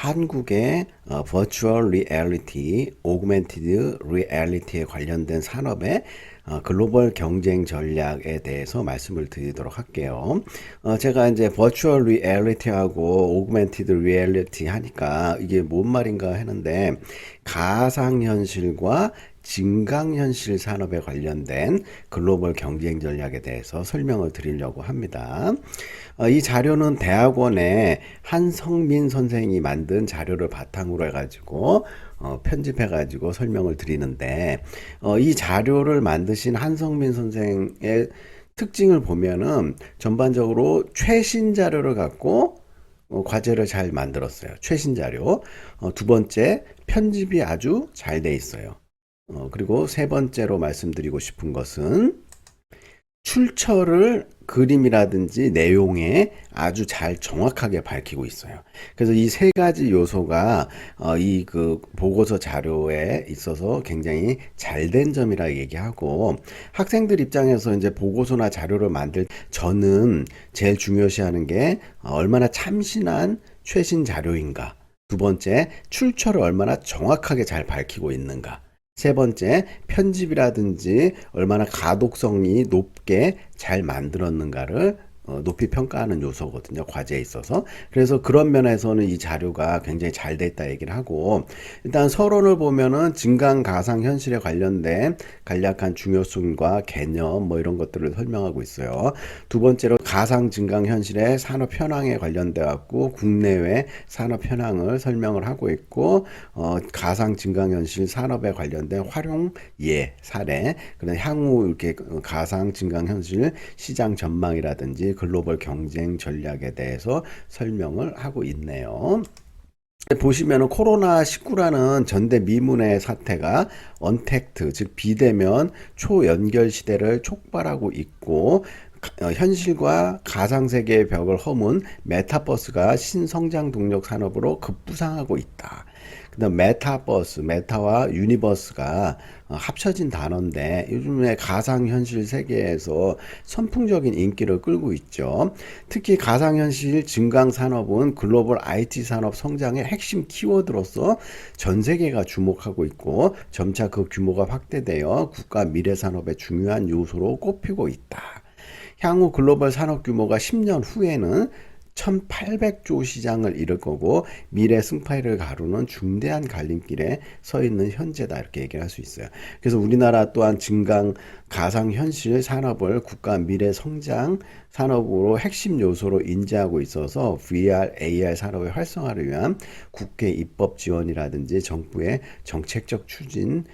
한국의 버추얼 리얼리티, 오그멘티드 리얼리티에 관련된 산업의 글로벌 경쟁 전략에 대해서 말씀을 드리도록 할게요. 제가 이제 버추얼 리얼리티하고 오그멘티드 리얼리티 하니까 이게 뭔 말인가 했는데 가상현실과 증강현실 산업에 관련된 글로벌 경쟁 전략에 대해서 설명을 드리려고 합니다. 이 자료는 대학원의 한성민 선생이 만든 자료를 바탕으로 해가지고 편집해가지고 설명을 드리는데 이 자료를 만드신 한성민 선생의 특징을 보면은 전반적으로 최신 자료를 갖고 과제를 잘 만들었어요. 최신 자료. 두 번째, 편집이 아주 잘 돼 있어요. 그리고 세 번째로 말씀드리고 싶은 것은 출처를 그림이라든지 내용에 아주 잘 정확하게 밝히고 있어요. 그래서 이 세 가지 요소가 이 그 보고서 자료에 있어서 굉장히 잘된 점이라 얘기하고, 학생들 입장에서 이제 보고서나 자료를 만들 저는 제일 중요시하는 게 얼마나 참신한 최신 자료인가. 두 번째, 출처를 얼마나 정확하게 잘 밝히고 있는가. 세 번째, 편집이라든지 얼마나 가독성이 높게 잘 만들었는가를 높이 평가하는 요소거든요. 과제에 있어서. 그래서 그런 면에서는 이 자료가 굉장히 잘 됐다 얘기를 하고, 일단 서론을 보면은 증강 가상 현실에 관련된 간략한 중요성과 개념 뭐 이런 것들을 설명하고 있어요. 두 번째로 가상 증강 현실의 산업 현황에 관련돼 갖고 국내외 산업 현황을 설명을 하고 있고, 가상 증강 현실 산업에 관련된 활용 예 사례, 그다음 향후 이렇게 가상 증강 현실 시장 전망이라든지 글로벌 경쟁 전략에 대해서 설명을 하고 있네요. 보시면은 코로나19라는 전대미문의 사태가 언택트, 즉 비대면 초연결 시대를 촉발하고 있고, 현실과 가상세계의 벽을 허문 메타버스가 신성장 동력 산업으로 급부상하고 있다. 그다음 메타버스, 메타와 유니버스가 합쳐진 단어인데 요즘에 가상현실 세계에서 선풍적인 인기를 끌고 있죠. 특히 가상현실 증강산업은 글로벌 IT 산업 성장의 핵심 키워드로서 전 세계가 주목하고 있고 점차 그 규모가 확대되어 국가 미래산업의 중요한 요소로 꼽히고 있다. 향후 글로벌 산업 규모가 10년 후에는 1800조 시장을 이룰 거고 미래 승파를 가르는 중대한 갈림길에 서 있는 현재다 이렇게 얘기를 할 수 있어요. 그래서 우리나라 또한 증강 가상현실 산업을 국가 미래 성장 산업으로 핵심 요소로 인지하고 있어서 VR, AR 산업의 활성화를 위한 국회 입법 지원이라든지 정부의 정책적 추진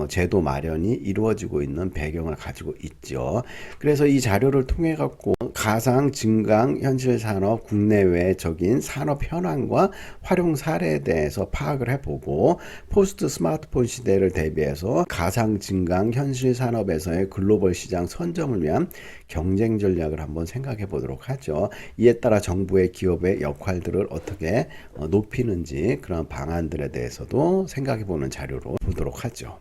제도 마련이 이루어지고 있는 배경을 가지고 있죠. 그래서 이 자료를 통해 갖고 가상 증강 현실 산업 국내외적인 산업 현황과 활용 사례에 대해서 파악을 해보고 포스트 스마트폰 시대를 대비해서 가상 증강 현실 산업에서의 글로벌 시장 선점을 위한 경쟁 전략을 한번 생각해 보도록 하죠. 이에 따라 정부의 기업의 역할들을 어떻게 높이는지 그런 방안들에 대해서도 생각해 보는 자료로 보도록 하죠.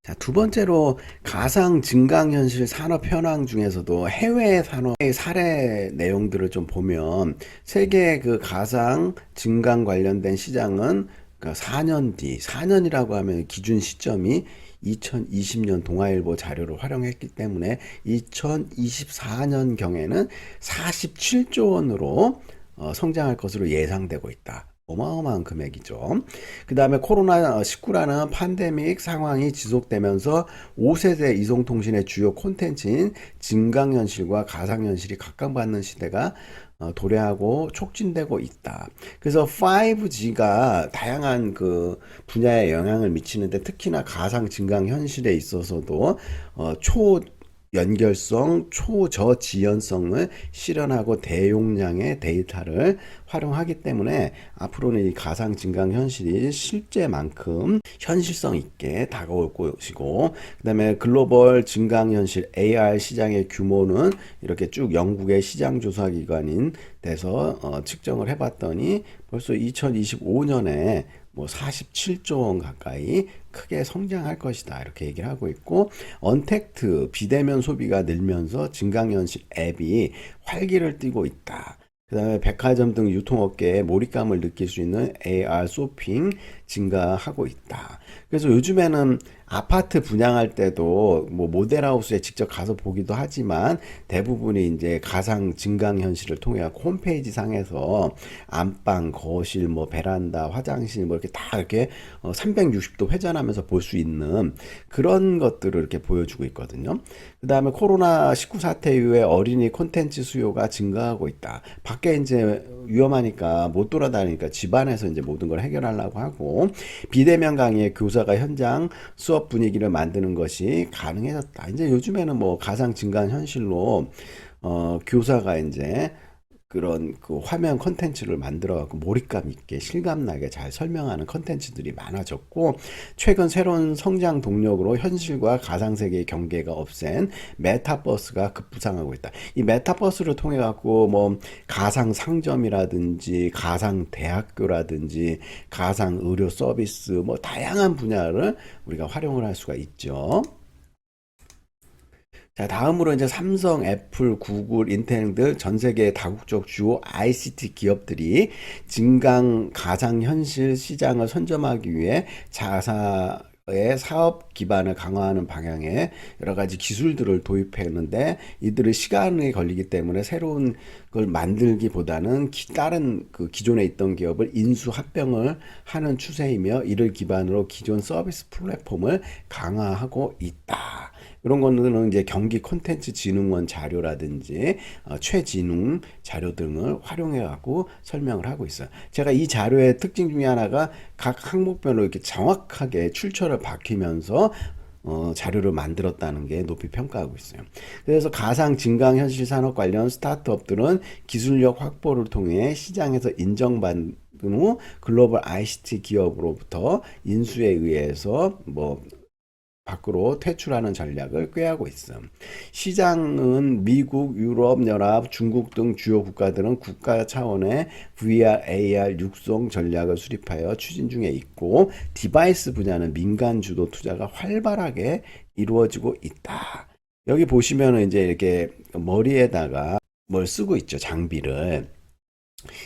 자, 두 번째로 가상 증강현실 산업 현황 중에서도 해외 산업의 사례 내용들을 좀 보면 세계 그 가상 증강 관련된 시장은 4년 뒤, 4년이라고 하면 기준 시점이 2020년 동아일보 자료를 활용했기 때문에 2024년 경에는 47조 원으로 성장할 것으로 예상되고 있다. 어마어마한 금액이죠. 그 다음에 코로나19라는 팬데믹 상황이 지속되면서 5세대 이송통신의 주요 콘텐츠인 증강현실과 가상현실이 각광받는 시대가 도래하고 촉진되고 있다. 그래서 5G가 다양한 그 분야에 영향을 미치는데 특히나 가상 증강 현실에 있어서도 초 연결성, 초저지연성을 실현하고 대용량의 데이터를 활용하기 때문에 앞으로는 이 가상 증강 현실이 실제만큼 현실성 있게 다가올 것이고, 그다음에 글로벌 증강 현실 AR 시장의 규모는 이렇게 쭉 영국의 시장 조사 기관인 돼서 측정을 해봤더니 벌써 2025년에 뭐 47조 원 가까이 크게 성장할 것이다 이렇게 얘기를 하고 있고, 언택트 비대면 소비가 늘면서 증강현실 앱이 활기를 띠고 있다. 그다음에 백화점 등 유통업계에 몰입감을 느낄 수 있는 AR 쇼핑 증가하고 있다. 그래서 요즘에는 아파트 분양할 때도 뭐 모델하우스에 직접 가서 보기도 하지만 대부분이 이제 가상 증강 현실을 통해 갖고 홈페이지 상에서 안방, 거실, 뭐 베란다, 화장실 뭐 이렇게 다 이렇게 360도 회전하면서 볼 수 있는 그런 것들을 이렇게 보여주고 있거든요. 그다음에 코로나19 사태 이후에 어린이 콘텐츠 수요가 증가하고 있다. 밖에 이제 위험하니까 못 돌아다니니까 집안에서 이제 모든 걸 해결하려고 하고 비대면 강의에 교사가 현장 수업 분위기를 만드는 것이 가능해졌다. 이제 요즘에는 뭐 가상 증강 현실로 교사가 이제 그런 그 화면 컨텐츠를 만들어 갖고 몰입감 있게 실감 나게 잘 설명하는 컨텐츠들이 많아졌고 최근 새로운 성장 동력으로 현실과 가상 세계의 경계가 없앤 메타버스가 급부상하고 있다. 이 메타버스를 통해 갖고 뭐 가상 상점이라든지 가상 대학교라든지 가상 의료 서비스 뭐 다양한 분야를 우리가 활용을 할 수가 있죠. 자, 다음으로 이제 삼성, 애플, 구글, 인텔 등 전 세계 다국적 주요 ICT 기업들이 증강 가상현실 시장을 선점하기 위해 자사의 사업 기반을 강화하는 방향의 여러 가지 기술들을 도입했는데 이들의 시간이 걸리기 때문에 새로운 걸 만들기보다는 다른 그 기존에 있던 기업을 인수 합병을 하는 추세이며 이를 기반으로 기존 서비스 플랫폼을 강화하고 있다. 이런 거는 이제 경기 콘텐츠 진흥원 자료라든지 최진흥 자료 등을 활용해 갖고 설명을 하고 있어요. 제가 이 자료의 특징 중에 하나가 각 항목별로 이렇게 정확하게 출처를 밝히면서 자료를 만들었다는 게 높이 평가하고 있어요. 그래서 가상 증강현실 산업 관련 스타트업들은 기술력 확보를 통해 시장에서 인정받은 후 글로벌 ICT 기업으로부터 인수에 의해서 뭐 밖으로 퇴출하는 전략을 꾀하고 있음. 시장은 미국, 유럽 연합, 중국 등 주요 국가들은 국가 차원의 VR, AR 육성 전략을 수립하여 추진 중에 있고 디바이스 분야는 민간 주도 투자가 활발하게 이루어지고 있다. 여기 보시면은 이제 이렇게 머리에다가 뭘 쓰고 있죠, 장비를.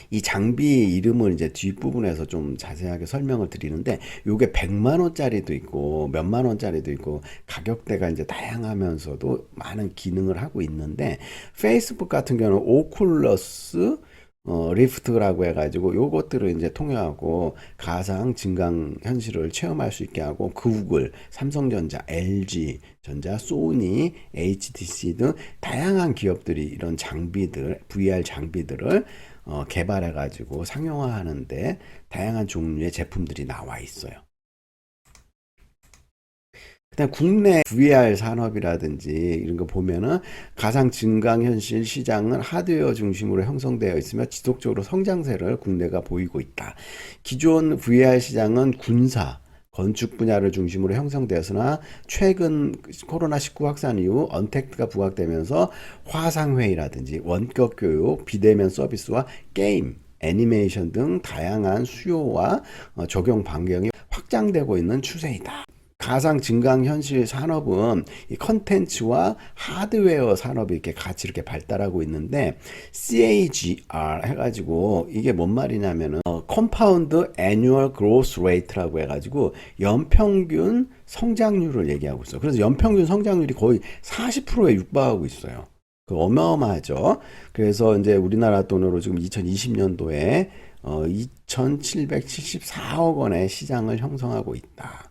이 장비 이름을 이제 뒷부분에서 좀 자세하게 설명을 드리는데 요게 100만 원짜리도 있고 몇만 원짜리도 있고 가격대가 이제 다양하면서도 많은 기능을 하고 있는데 페이스북 같은 경우는 오쿨러스 리프트라고 해가지고 요것들을 이제 통해하고 가상 증강 현실을 체험할 수 있게 하고 구글, 삼성전자, LG 전자, 소니, HTC 등 다양한 기업들이 이런 장비들, VR 장비들을 개발해가지고 상용화하는데 다양한 종류의 제품들이 나와 있어요. 그다음 국내 VR 산업이라든지 이런 거 보면은 가상 증강현실 시장은 하드웨어 중심으로 형성되어 있으며 지속적으로 성장세를 국내가 보이고 있다. 기존 VR 시장은 군사, 건축 분야를 중심으로 형성되었으나 최근 코로나19 확산 이후 언택트가 부각되면서 화상회의라든지 원격 교육, 비대면 서비스와 게임, 애니메이션 등 다양한 수요와 적용 반경이 확장되고 있는 추세이다. 가상 증강현실 산업은 이 컨텐츠와 하드웨어 산업이 이렇게 같이 이렇게 발달하고 있는데 CAGR 해가지고 이게 뭔 말이냐면은 Compound Annual Growth Rate라고 해가지고 연평균 성장률을 얘기하고 있어. 그래서 연평균 성장률이 거의 40%에 육박하고 있어요. 그 어마어마하죠. 그래서 이제 우리나라 돈으로 지금 2020년도에 2,774억 원의 시장을 형성하고 있다.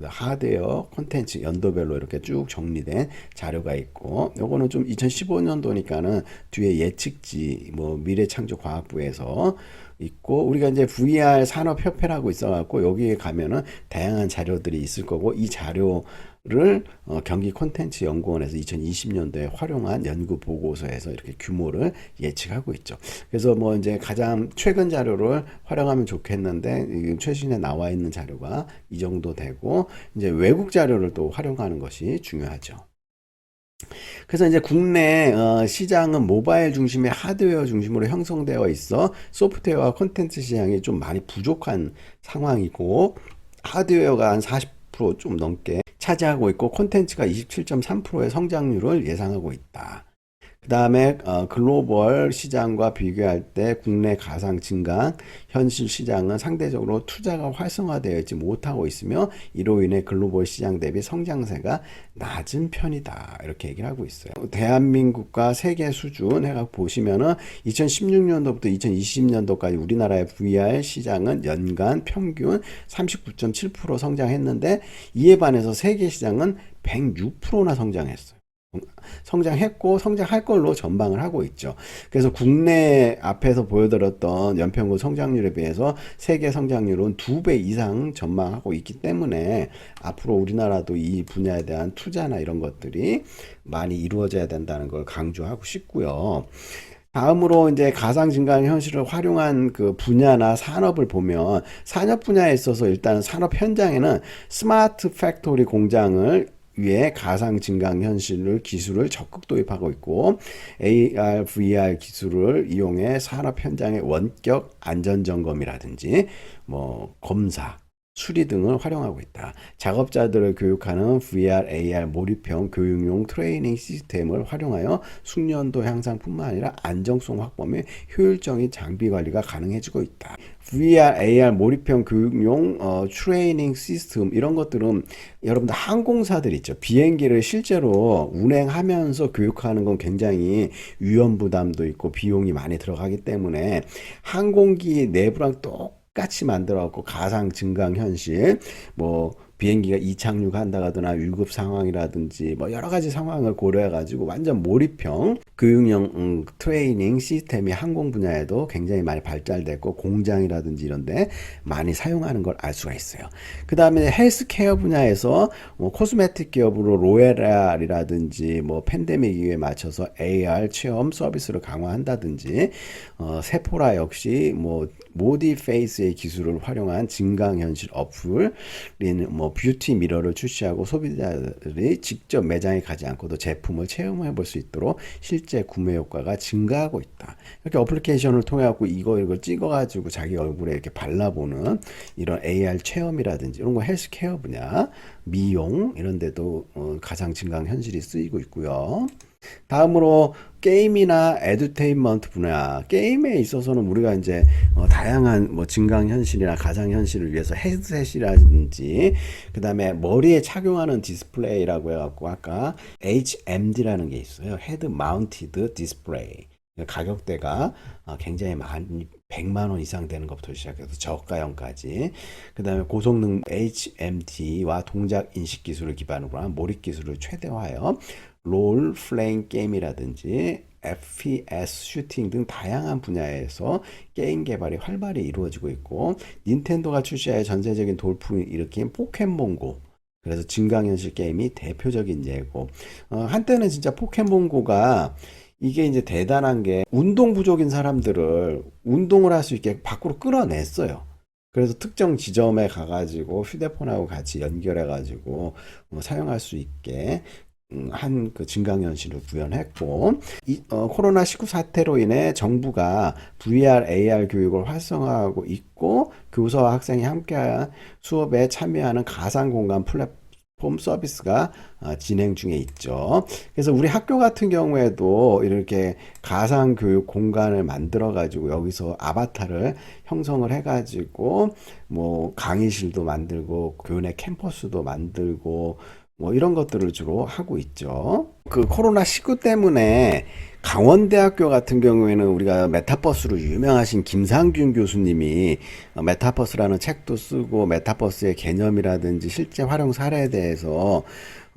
하드웨어 콘텐츠 연도별로 이렇게 쭉 정리된 자료가 있고 요거는 좀 2015년도니까는 뒤에 예측지 뭐 미래창조과학부에서 있고 우리가 이제 VR 산업협회라고 있어갖고 여기에 가면은 다양한 자료들이 있을 거고 이 자료를 경기 콘텐츠 연구원에서 2020년도에 활용한 연구 보고서에서 이렇게 규모를 예측하고 있죠. 그래서 뭐 이제 가장 최근 자료를 활용하면 좋겠는데 최신에 나와 있는 자료가 이 정도 되고 이제 외국 자료를 또 활용하는 것이 중요하죠. 그래서 이제 국내 시장은 모바일 중심의 하드웨어 중심으로 형성되어 있어 소프트웨어와 콘텐츠 시장이 좀 많이 부족한 상황이고 하드웨어가 한 40%좀 넘게 차지하고 있고 콘텐츠가 27.3%의 성장률을 예상하고 있다. 그다음에 글로벌 시장과 비교할 때 국내 가상 증강 현실 시장은 상대적으로 투자가 활성화되어 있지 못하고 있으며 이로 인해 글로벌 시장 대비 성장세가 낮은 편이다. 이렇게 얘기를 하고 있어요. 대한민국과 세계 수준 해가 보시면은 2016년도부터 2020년도까지 우리나라의 VR 시장은 연간 평균 39.7% 성장했는데 이에 반해서 세계 시장은 106%나 성장했어요. 성장했고 성장할 걸로 전망을 하고 있죠. 그래서 국내 앞에서 보여드렸던 연평균 성장률에 비해서 세계 성장률은 2배 이상 전망하고 있기 때문에 앞으로 우리나라도 이 분야에 대한 투자나 이런 것들이 많이 이루어져야 된다는 걸 강조하고 싶고요. 다음으로 이제 가상 증강 현실을 활용한 그 분야나 산업을 보면 산업 분야에 있어서 일단 산업 현장에는 스마트 팩토리 공장을 위해 가상 증강 현실을 기술을 적극 도입하고 있고 AR, VR 기술을 이용해 산업 현장의 원격 안전 점검이라든지 뭐 검사 수리 등을 활용하고 있다. 작업자들을 교육하는 VR, AR 몰입형 교육용 트레이닝 시스템을 활용하여 숙련도 향상뿐만 아니라 안정성 확보 및 효율적인 장비 관리가 가능해지고 있다. VR, AR 몰입형 교육용 트레이닝 시스템 이런 것들은 여러분들 항공사들 있죠. 비행기를 실제로 운행하면서 교육하는 건 굉장히 위험 부담도 있고 비용이 많이 들어가기 때문에 항공기 내부랑 똑같이 만들어갖고 가상 증강 현실 뭐 비행기가 이착륙한다거나 위급 상황이라든지 뭐 여러 가지 상황을 고려해가지고 완전 몰입형 교육용 트레이닝 시스템이 항공 분야에도 굉장히 많이 발달됐고 공장이라든지 이런데 많이 사용하는 걸 알 수가 있어요. 그 다음에 헬스케어 분야에서 뭐 코스메틱 기업으로 로에랄이라든지 뭐 팬데믹 이후에 맞춰서 AR 체험 서비스를 강화한다든지 세포라 역시 뭐 모디페이스의 기술을 활용한 증강현실 어플인 뭐 뷰티 미러를 출시하고 소비자들이 직접 매장에 가지 않고도 제품을 체험해 볼 수 있도록 실제 구매 효과가 증가하고 있다. 이렇게 어플리케이션을 통해 갖고 이걸 찍어 가지고 자기 얼굴에 이렇게 발라보는 이런 AR 체험이라든지 이런 거 헬스케어 분야, 미용 이런 데도 가상 증강 현실이 쓰이고 있고요. 다음으로 게임이나 에듀테인먼트 분야 게임에 있어서는 우리가 이제 다양한 뭐 증강 현실이나 가상 현실을 위해서 헤드셋이라든지 그 다음에 머리에 착용하는 디스플레이라고 해갖고 아까 HMD라는 게 있어요. 헤드 마운티드 디스플레이 가격대가 굉장히 많이 100만 원 이상 되는 것부터 시작해서 저가형까지 그 다음에 고성능 HMD와 동작 인식 기술을 기반으로 한 몰입 기술을 최대화하여 롤 플레잉 게임이라든지 FPS 슈팅 등 다양한 분야에서 게임 개발이 활발히 이루어지고 있고 닌텐도가 출시하여 전세적인 돌풍을 일으킨 포켓몬고 그래서 증강현실 게임이 대표적인 예고 한때는 진짜 포켓몬고가 이게 이제 대단한 게 운동 부족인 사람들을 운동을 할 수 있게 밖으로 끌어냈어요. 그래서 특정 지점에 가가지고 휴대폰하고 같이 연결해가지고 사용할 수 있게 한 그 증강현실을 구현했고 코로나19 사태로 인해 정부가 VR, AR 교육을 활성화하고 있고 교사와 학생이 함께 수업에 참여하는 가상공간 플랫폼 서비스가 진행 중에 있죠. 그래서 우리 학교 같은 경우에도 이렇게 가상 교육 공간을 만들어 가지고 여기서 아바타를 형성을 해 가지고 뭐 강의실도 만들고 교내 캠퍼스도 만들고 뭐 이런 것들을 주로 하고 있죠. 그 코로나19 때문에 강원대학교 같은 경우에는 우리가 메타버스로 유명하신 김상균 교수님이 메타버스라는 책도 쓰고 메타버스의 개념이라든지 실제 활용 사례에 대해서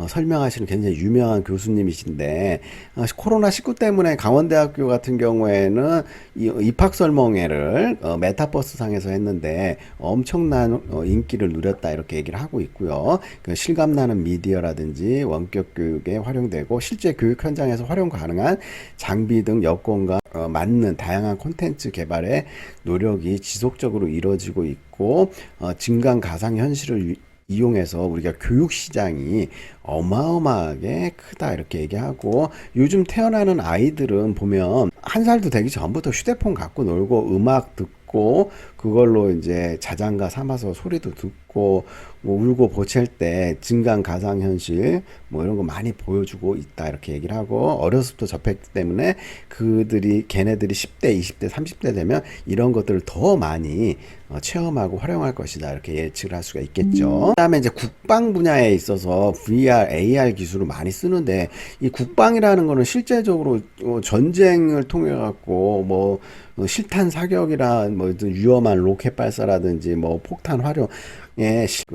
설명하시는 굉장히 유명한 교수님이신데 코로나19 때문에 강원대학교 같은 경우에는 입학 설명회를 메타버스 상에서 했는데 엄청난 인기를 누렸다 이렇게 얘기를 하고 있고요. 그 실감나는 미디어라든지 원격 교육에 활용되고 실제 교육 현장에서 활용 가능한 장비 등 여건과 맞는 다양한 콘텐츠 개발에 노력이 지속적으로 이루어지고 있고 증강 가상 현실을 이용해서 우리가 교육 시장이 어마어마하게 크다 이렇게 얘기하고 요즘 태어나는 아이들은 보면 한 살도 되기 전부터 휴대폰 갖고 놀고 음악 듣고 듣고 그걸로 이제 자장가 삼아서 소리도 듣고 뭐 울고 보챌 때 증강 가상현실 뭐 이런 거 많이 보여주고 있다 이렇게 얘기를 하고 어렸을 때 접했기 때문에 걔네들이 10대, 20대, 30대 되면 이런 것들을 더 많이 체험하고 활용할 것이다 이렇게 예측을 할 수가 있겠죠. 그다음에 이제 국방 분야에 있어서 VR, AR 기술을 많이 쓰는데 이 국방이라는 거는 실제적으로 전쟁을 통해 갖고 뭐 실탄 사격이라 뭐 위험한 로켓 발사라든지 뭐 폭탄 활용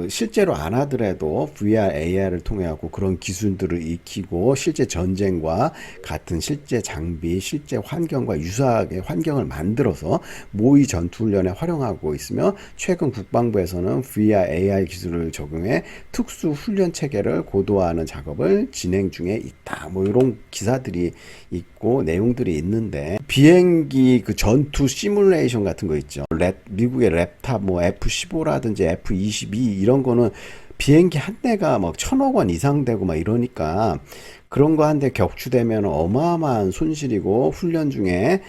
실제로 안 하더라도 VR, AR을 통해 갖고 그런 기술들을 익히고 실제 전쟁과 같은 실제 장비, 실제 환경과 유사하게 환경을 만들어서 모의 전투 훈련에 활용하고 있으며 최근 국방부에서는 VR, AR 기술을 적용해 특수 훈련 체계를 고도화하는 작업을 진행 중에 있다. 뭐 이런 기사들이 있고 내용들이 있는데 비행기 그 전투 시뮬레이션 같은 거 있죠. 미국의 랩탑 뭐 F-15라든지 F-22 이런 거는 비행기 한 대가 막 1,000억 원 이상 되고 막 이러니까 그런 거 한 대 격추되면 어마어마한 손실이고 훈련 중에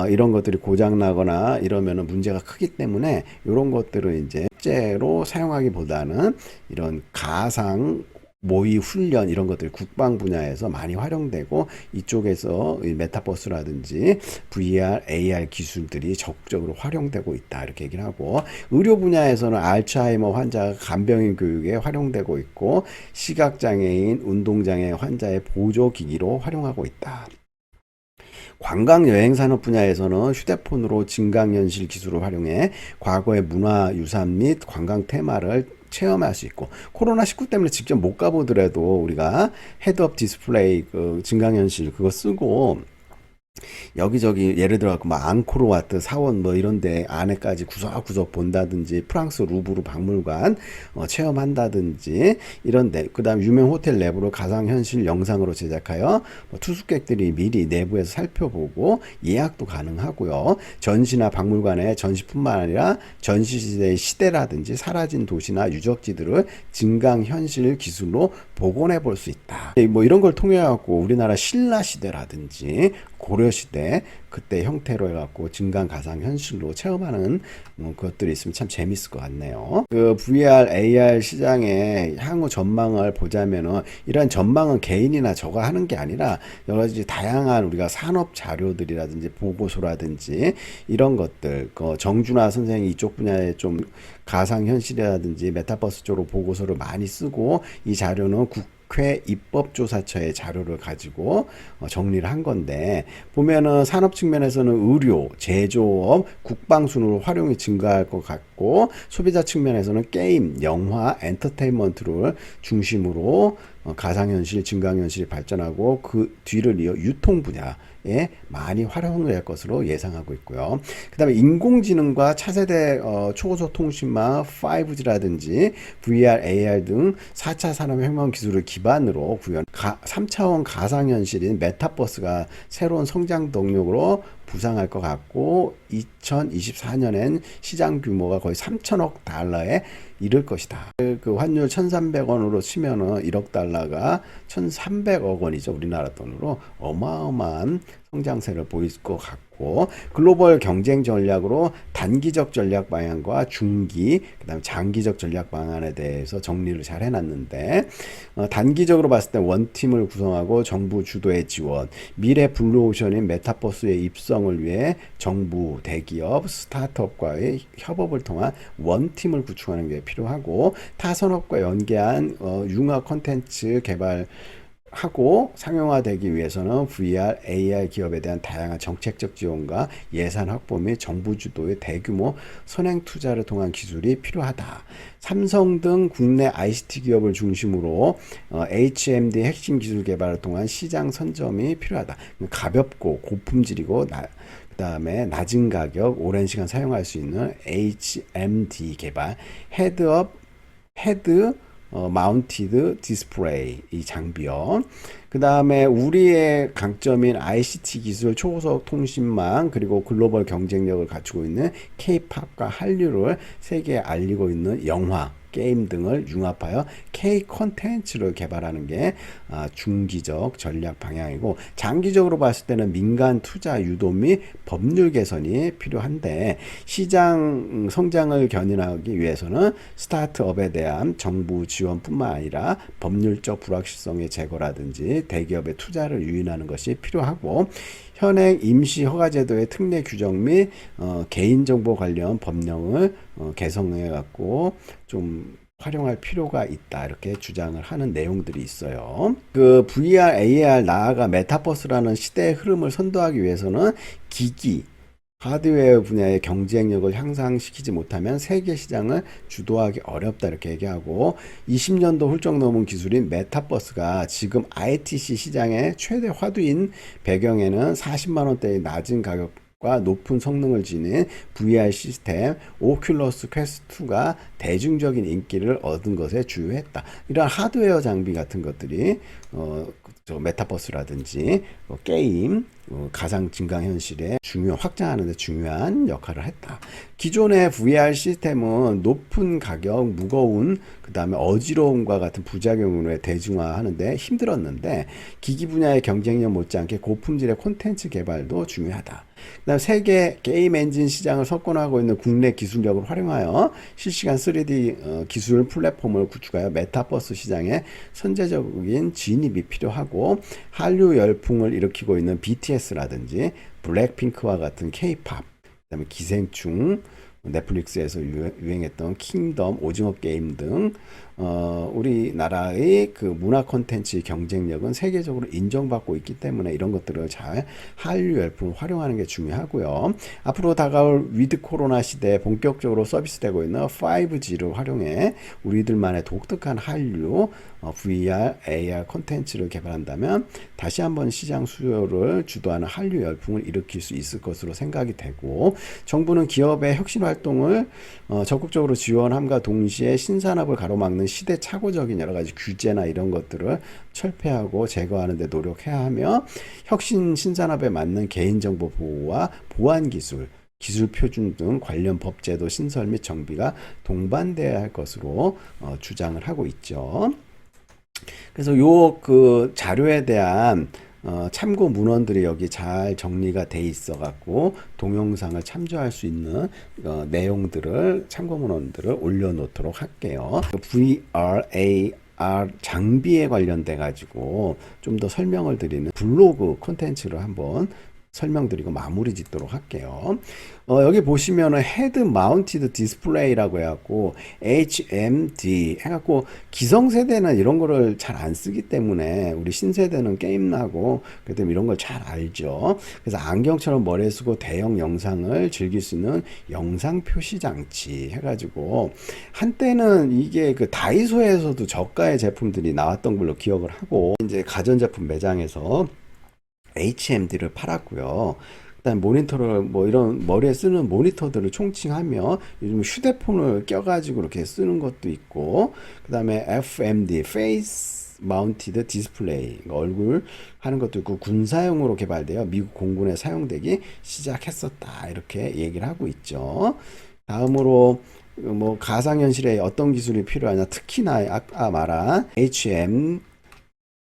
이런 것들이 고장 나거나 이러면은 문제가 크기 때문에 이런 것들을 이제 실제로 사용하기보다는 이런 가상 모의 훈련 이런 것들이 국방 분야에서 많이 활용되고 이쪽에서 메타버스라든지 VR, AR 기술들이 적극적으로 활용되고 있다 이렇게 얘기를 하고 의료 분야에서는 알츠하이머 환자가 간병인 교육에 활용되고 있고 시각장애인, 운동장애 환자의 보조기기로 활용하고 있다. 관광 여행 산업 분야에서는 휴대폰으로 증강현실 기술을 활용해 과거의 문화유산 및 관광 테마를 체험할 수 있고 코로나19 때문에 직접 못 가보더라도 우리가 헤드업 디스플레이 그 증강현실 그거 쓰고 여기저기 예를 들어 막 앙코르와트 사원 뭐 이런데 안에까지 구석구석 본다든지 프랑스 루브르 박물관 체험한다든지 이런데 그다음 유명 호텔 내부로 가상현실 영상으로 제작하여 투숙객들이 미리 내부에서 살펴보고 예약도 가능하고요. 전시나 박물관의 전시뿐만 아니라 전시시대의 시대라든지 사라진 도시나 유적지들을 증강현실 기술로 복원해 볼 수 있다. 뭐 이런 걸 통해 갖고 우리나라 신라 시대라든지 고려 시대 그때 형태로 해갖고 증강 가상 현실로 체험하는 것들이 있으면 참 재밌을 것 같네요. 그 VR, AR 시장의 향후 전망을 보자면은 이런 전망은 개인이나 저가 하는 게 아니라 여러 가지 다양한 우리가 산업 자료들이라든지 보고서라든지 이런 것들 정준하 선생이 이쪽 분야에 좀 가상 현실이라든지 메타버스 쪽으로 보고서를 많이 쓰고 이 자료는 국회 입법조사처의 자료를 가지고 정리를 한 건데 보면은 산업 측면에서는 의료, 제조업, 국방 순으로 활용이 증가할 것 같고 소비자 측면에서는 게임, 영화, 엔터테인먼트를 중심으로 가상현실, 증강현실이 발전하고 그 뒤를 이어 유통 분야에 많이 활용될 것으로 예상하고 있고요. 그 다음에 인공지능과 차세대 초고속 통신망 5G라든지 VR, AR 등 4차 산업혁명 기술을 기반으로 구현 3차원 가상현실인 메타버스가 새로운 성장 동력으로 부상할 것 같고 2024년엔 시장 규모가 거의 3천억 달러에 이를 것이다. 그 환율 1,300원으로 치면은 1억 달러가 1,300억 원이죠. 우리나라 돈으로 어마어마한 성장세를 보일 것 같고 글로벌 경쟁 전략으로 단기적 전략 방향과 중기 그다음에 장기적 전략 방안에 대해서 정리를 잘 해놨는데 단기적으로 봤을 때 원팀을 구성하고 정부 주도의 지원 미래 블루오션인 메타버스의 입성을 위해 정부 대기업 스타트업과의 협업을 통한 원팀을 구축하는 게 필요하고 타산업과 연계한 융합 콘텐츠 개발 하고 상용화되기 위해서는 VR, AR 기업에 대한 다양한 정책적 지원과 예산 확보 및 정부 주도의 대규모 선행 투자를 통한 기술이 필요하다. 삼성 등 국내 ICT 기업을 중심으로 HMD 핵심 기술 개발을 통한 시장 선점이 필요하다. 가볍고 고품질이고 그 다음에 낮은 가격, 오랜 시간 사용할 수 있는 HMD 개발, 헤드 마운티드 디스플레이 이 장비요. 그 다음에 우리의 강점인 ICT 기술, 초고속 통신망 그리고 글로벌 경쟁력을 갖추고 있는 K-팝과 한류를 세계에 알리고 있는 영화 게임 등을 융합하여 K 콘텐츠를 개발하는 게 중기적 전략 방향이고, 장기적으로 봤을 때는 민간 투자 유도 및 법률 개선이 필요한데, 시장 성장을 견인하기 위해서는 스타트업에 대한 정부 지원뿐만 아니라 법률적 불확실성의 제거라든지 대기업의 투자를 유인하는 것이 필요하고, 현행 임시 허가제도의 특례 규정 및 개인정보 관련 법령을 개성해 갖고 좀 활용할 필요가 있다, 이렇게 주장을 하는 내용들이 있어요. 그 VR, AR, 나아가 메타버스라는 시대의 흐름을 선도하기 위해서는 기기, 하드웨어 분야의 경쟁력을 향상시키지 못하면 세계 시장을 주도하기 어렵다, 이렇게 얘기하고, 20년도 훌쩍 넘은 기술인 메타버스가 지금 ITC 시장의 최대 화두인 배경에는 40만 원대의 낮은 가격과 높은 성능을 지닌 VR 시스템 오큘러스 퀘스트2가 대중적인 인기를 얻은 것에 주요했다. 이런 하드웨어 장비 같은 것들이 메타버스라든지 게임, 가상 증강현실의 확장하는 데 중요한 역할을 했다. 기존의 VR 시스템은 높은 가격, 무거운, 그 다음에 어지러움과 같은 부작용으로 대중화하는데 힘들었는데, 기기 분야의 경쟁력 못지않게 고품질의 콘텐츠 개발도 중요하다. 그다음 세계 게임 엔진 시장을 석권하고 있는 국내 기술력을 활용하여 실시간 3D 기술 플랫폼을 구축하여 메타버스 시장에 선제적인 진입이 필요하고, 한류 열풍을 일으키고 있는 BTS라든지 블랙핑크와 같은 K-팝, 그다음에 기생충, 넷플릭스에서 유행했던 킹덤, 오징어 게임 등 우리나라의 그 문화 콘텐츠 경쟁력은 세계적으로 인정받고 있기 때문에 이런 것들을 잘 한류 열풍을 활용하는 게 중요하고요. 앞으로 다가올 위드 코로나 시대에 본격적으로 서비스되고 있는 5G를 활용해 우리들만의 독특한 한류 VR, AR 콘텐츠를 개발한다면 다시 한번 시장 수요를 주도하는 한류 열풍을 일으킬 수 있을 것으로 생각이 되고, 정부는 기업의 혁신 활동을 적극적으로 지원함과 동시에 신산업을 가로막는 시대착오적인 여러 가지 규제나 이런 것들을 철폐하고 제거하는 데 노력해야 하며, 혁신 신산업에 맞는 개인정보 보호와 보안 기술, 기술 표준 등 관련 법제도 신설 및 정비가 동반돼야 할 것으로 주장을 하고 있죠. 그래서 요 그 자료에 대한 참고 문헌들이 여기 잘 정리가 돼 있어 갖고 동영상을 참조할 수 있는 내용들을, 참고 문헌들을 올려놓도록 할게요. VR, AR 장비에 관련돼 가지고 좀 더 설명을 드리는 블로그 콘텐츠를 한번 설명드리고 마무리 짓도록 할게요. 여기 보시면은 헤드 마운티드 디스플레이라고 해갖고 HMD 해갖고, 기성세대는 이런 거를 잘 안 쓰기 때문에 우리 신세대는 게임하고 그다음에 이런 걸 잘 알죠. 그래서 안경처럼 머리에 쓰고 대형 영상을 즐길 수 있는 영상 표시 장치 해가지고, 한때는 이게 그 다이소에서도 저가의 제품들이 나왔던 걸로 기억을 하고, 이제 가전제품 매장에서 HMD를 팔았고요. 그다음 모니터를, 뭐 이런 머리에 쓰는 모니터들을 총칭하며 요즘 휴대폰을 껴가지고 이렇게 쓰는 것도 있고, 그다음에 FMD, 페이스 마운티드 디스플레이, 얼굴 하는 것도 있고, 군사용으로 개발되어 미국 공군에 사용되기 시작했었다, 이렇게 얘기를 하고 있죠. 다음으로 뭐 가상현실에 어떤 기술이 필요하냐, 특히나 아까 말한 HM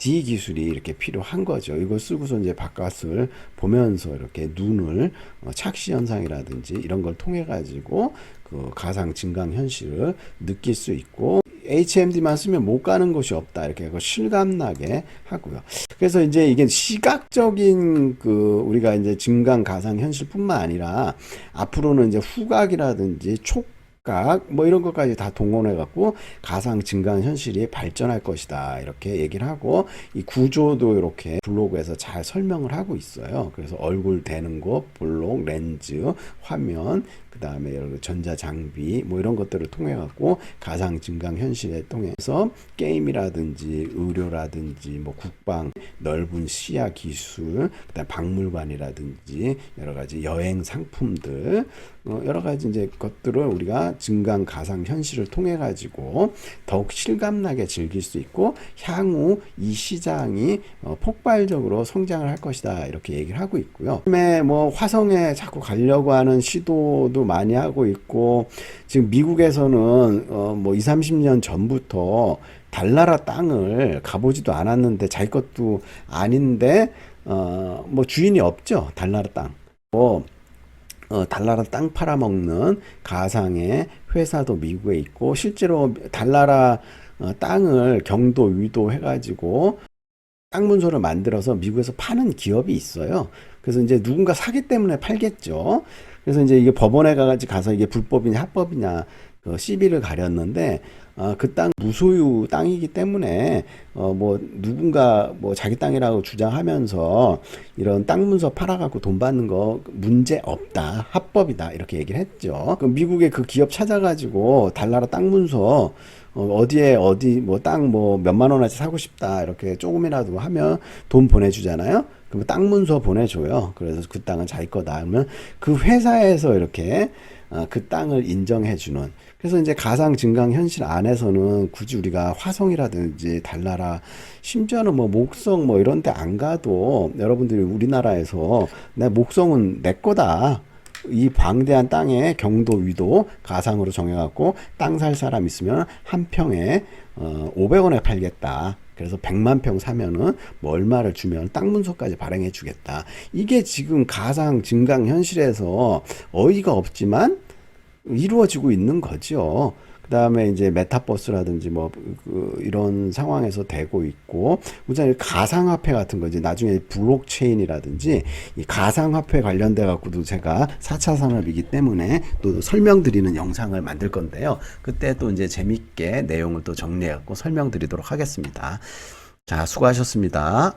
D 기술이 이렇게 필요한 거죠. 이걸 쓰고서 이제 바깥을 보면서 이렇게 눈을 착시 현상이라든지 이런 걸 통해 가지고 그 가상 증강 현실을 느낄 수 있고, HMD만 쓰면 못 가는 곳이 없다, 이렇게 실감나게 하고요. 그래서 이제 이게 시각적인 그 우리가 이제 증강 가상 현실뿐만 아니라 앞으로는 이제 후각이라든지 뭐 이런 것까지 다 동원해 갖고 가상 증강 현실이 발전할 것이다, 이렇게 얘기를 하고, 이 구조도 이렇게 블로그에서 잘 설명을 하고 있어요. 그래서 얼굴 대는 거, 블록, 렌즈, 화면, 그 다음에 여러 전자 장비 뭐 이런 것들을 통해 갖고 가상 증강 현실에 통해서 게임이라든지 의료라든지 뭐 국방, 넓은 시야 기술, 그다음 박물관이라든지 여러 가지 여행 상품들, 여러 가지 이제 것들을 우리가 증강 가상 현실을 통해 가지고 더욱 실감나게 즐길 수 있고 향후 이 시장이 폭발적으로 성장을 할 것이다 이렇게 얘기를 하고 있고요. 그다음에 뭐 화성에 자꾸 가려고 하는 시도도 많이 하고 있고 지금 미국에서는 뭐 2, 30년 전부터 달나라 땅을 가보지도 않았는데 자기 것도 아닌데 뭐 주인이 없죠. 달나라 땅. 뭐 달나라 땅 팔아먹는 가상의 회사도 미국에 있고 실제로 달나라 땅을 경도 위도 해가지고 땅 문서를 만들어서 미국에서 파는 기업이 있어요. 그래서 이제 누군가 사기 때문에 팔겠죠. 그래서 이제 이게 법원에 가서 이게 불법이냐 합법이냐 시비를 가렸는데 그 땅 무소유 땅이기 때문에 뭐 누군가 뭐 자기 땅이라고 주장하면서 이런 땅 문서 팔아갖고 돈 받는 거 문제 없다 합법이다 이렇게 얘기를 했죠. 그 미국의 그 기업 찾아가지고 달나라 땅 문서 어디에 어디 뭐 땅 뭐 몇만 원어치 사고 싶다 이렇게 조금이라도 하면 돈 보내주잖아요. 그럼 땅 문서 보내줘요. 그래서 그 땅은 자기 거다. 그러면 그 회사에서 이렇게 그 땅을 인정해주는. 그래서 이제 가상 증강 현실 안에서는 굳이 우리가 화성이라든지 달나라, 심지어는 뭐 목성 뭐 이런 데 안 가도 여러분들이 우리나라에서 내 목성은 내 거다. 이 방대한 땅에 경도 위도 가상으로 정해갖고 땅 살 사람 있으면 한 평에 500원에 팔겠다. 그래서 100만 평 사면은 뭐 얼마를 주면 땅 문서까지 발행해 주겠다. 이게 지금 가상 증강 현실에서 어이가 없지만 이루어지고 있는 거죠. 그 다음에 이제 메타버스라든지 뭐 이런 상황에서 되고 있고, 우선 가상화폐 같은 거지. 나중에 블록체인이라든지 이 가상화폐 관련돼 갖고도 제가 4차 산업이기 때문에 또 설명드리는 영상을 만들 건데요. 그때 또 이제 재밌게 내용을 또 정리해 갖고 설명드리도록 하겠습니다. 자, 수고하셨습니다.